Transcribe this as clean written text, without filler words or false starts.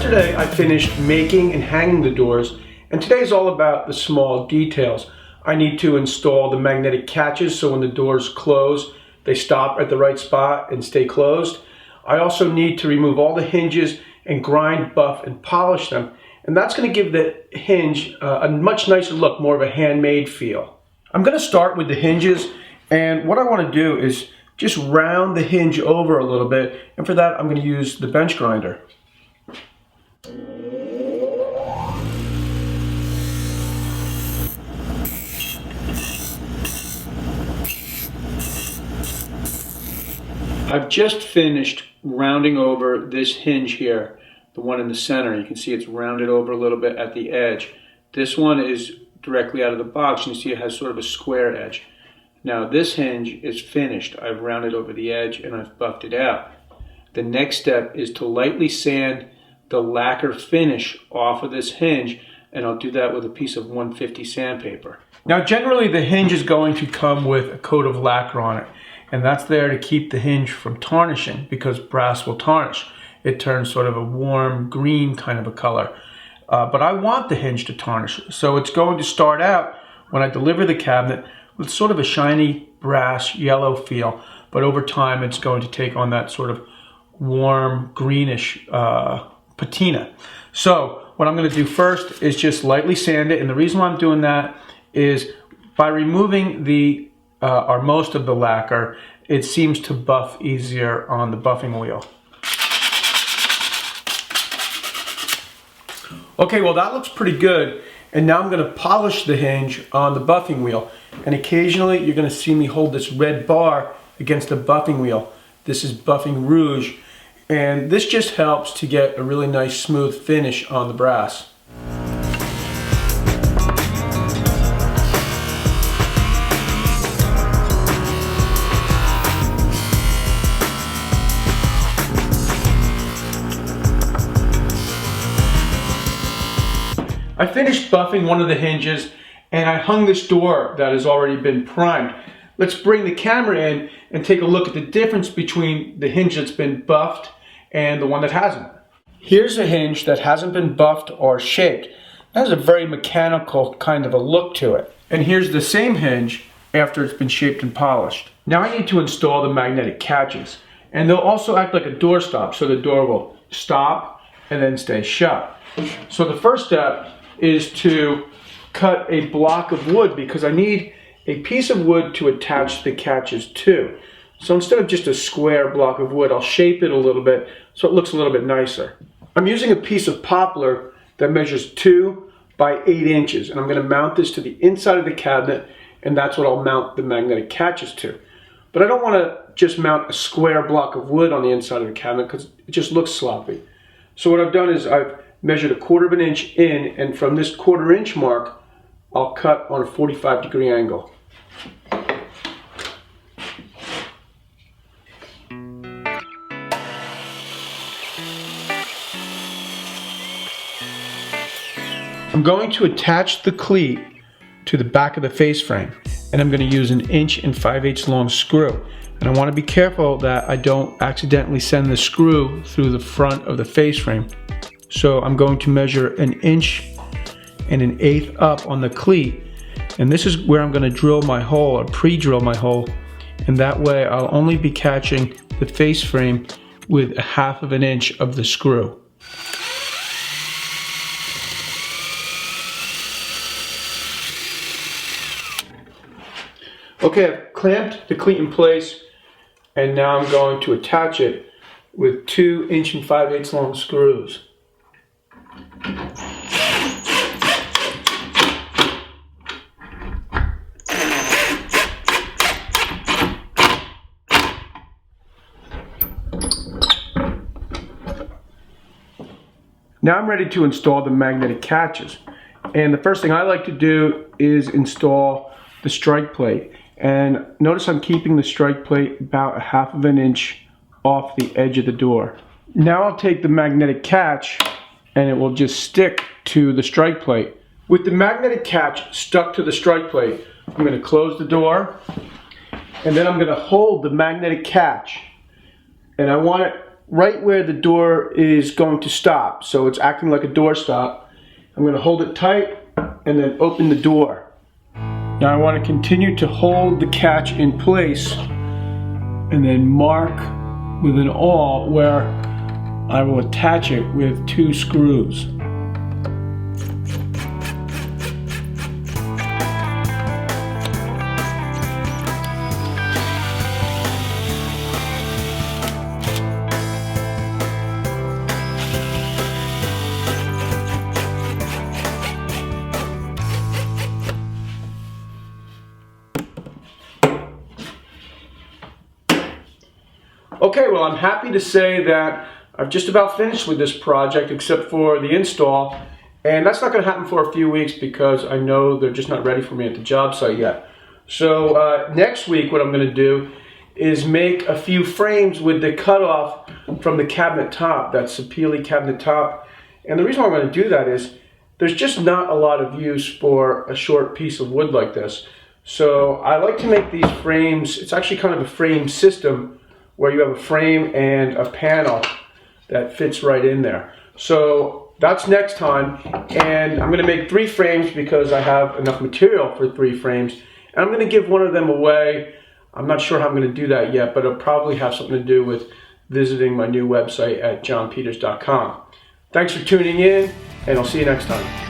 Yesterday I finished making and hanging the doors, and today is all about the small details. I need to install the magnetic catches so when the doors close, they stop at the right spot and stay closed. I also need to remove all the hinges and grind, buff, and polish them. And that's going to give the hinge a much nicer look, more of a handmade feel. I'm going to start with the hinges, and what I want to do is just round the hinge over a little bit, and for that I'm going to use the bench grinder. I've just finished rounding over this hinge here, the one in the center. You can see it's rounded over a little bit at the edge. This one is directly out of the box, and you see it has sort of a square edge. Now this hinge is finished. I've rounded over the edge and I've buffed it out. The next step is to lightly sand the lacquer finish off of this hinge, and I'll do that with a piece of 150 sandpaper. Now generally the hinge is going to come with a coat of lacquer on it, and that's there to keep the hinge from tarnishing, because brass will tarnish. It turns sort of a warm green kind of a color. But I want the hinge to tarnish, so it's going to start out when I deliver the cabinet with sort of a shiny brass yellow feel, but over time it's going to take on that sort of warm greenish patina. So what I'm going to do first is just lightly sand it, and the reason why I'm doing that is by removing the or most of the lacquer, it seems to buff easier on the buffing wheel. Okay, well that looks pretty good, and now I'm going to polish the hinge on the buffing wheel, and occasionally you're going to see me hold this red bar against the buffing wheel. This is buffing rouge, and this just helps to get a really nice smooth finish on the brass. I finished buffing one of the hinges, and I hung this door that has already been primed. Let's bring the camera in and take a look at the difference between the hinge that's been buffed and the one that hasn't. Here's a hinge that hasn't been buffed or shaped. It has a very mechanical kind of a look to it. And here's the same hinge after it's been shaped and polished. Now I need to install the magnetic catches, and they'll also act like a door stop, so the door will stop and then stay shut. So the first step is to cut a block of wood, because I need a piece of wood to attach the catches to. So instead of just a square block of wood, I'll shape it a little bit so it looks a little bit nicer. I'm using a piece of poplar that measures 2 by 8 inches, and I'm going to mount this to the inside of the cabinet, and that's what I'll mount the magnetic catches to. But I don't want to just mount a square block of wood on the inside of the cabinet because it just looks sloppy. So what I've done is I've measured 1/4 inch in, and from this 1/4 inch mark I'll cut on a 45-degree angle. I'm going to attach the cleat to the back of the face frame, and I'm going to use an 1 5/8 long screw. And I want to be careful that I don't accidentally send the screw through the front of the face frame. So I'm going to measure 1 1/8 up on the cleat, and this is where I'm going to drill my hole, or pre-drill my hole, and that way I'll only be catching the face frame with 1/2 inch of the screw. Okay, I've clamped the cleat in place, and now I'm going to attach it with 2 1 5/8 long screws. Now I'm ready to install the magnetic catches, and the first thing I like to do is install the strike plate. And notice I'm keeping the strike plate about 1/2 inch off the edge of the door. Now I'll take the magnetic catch, and it will just stick to the strike plate. With the magnetic catch stuck to the strike plate, I'm going to close the door, and then I'm going to hold the magnetic catch, and I want it right where the door is going to stop. So it's acting like a door stop. I'm going to hold it tight and then open the door. Now I want to continue to hold the catch in place and then mark with an awl where I will attach it with 2 screws. Okay, well, I'm happy to say that I've just about finished with this project except for the install, and that's not going to happen for a few weeks because I know they're just not ready for me at the job site yet. So next week what I'm going to do is make a few frames with the cutoff from the cabinet top, that Sapele cabinet top. And the reason why I'm going to do that is there's just not a lot of use for a short piece of wood like this. So I like to make these frames, it's actually kind of a frame system where you have a frame and a panel that fits right in there. So that's next time, and I'm gonna make 3 frames because I have enough material for 3 frames, and I'm gonna give one of them away. I'm not sure how I'm gonna do that yet, but it'll probably have something to do with visiting my new website at jonpeters.com. Thanks for tuning in, and I'll see you next time.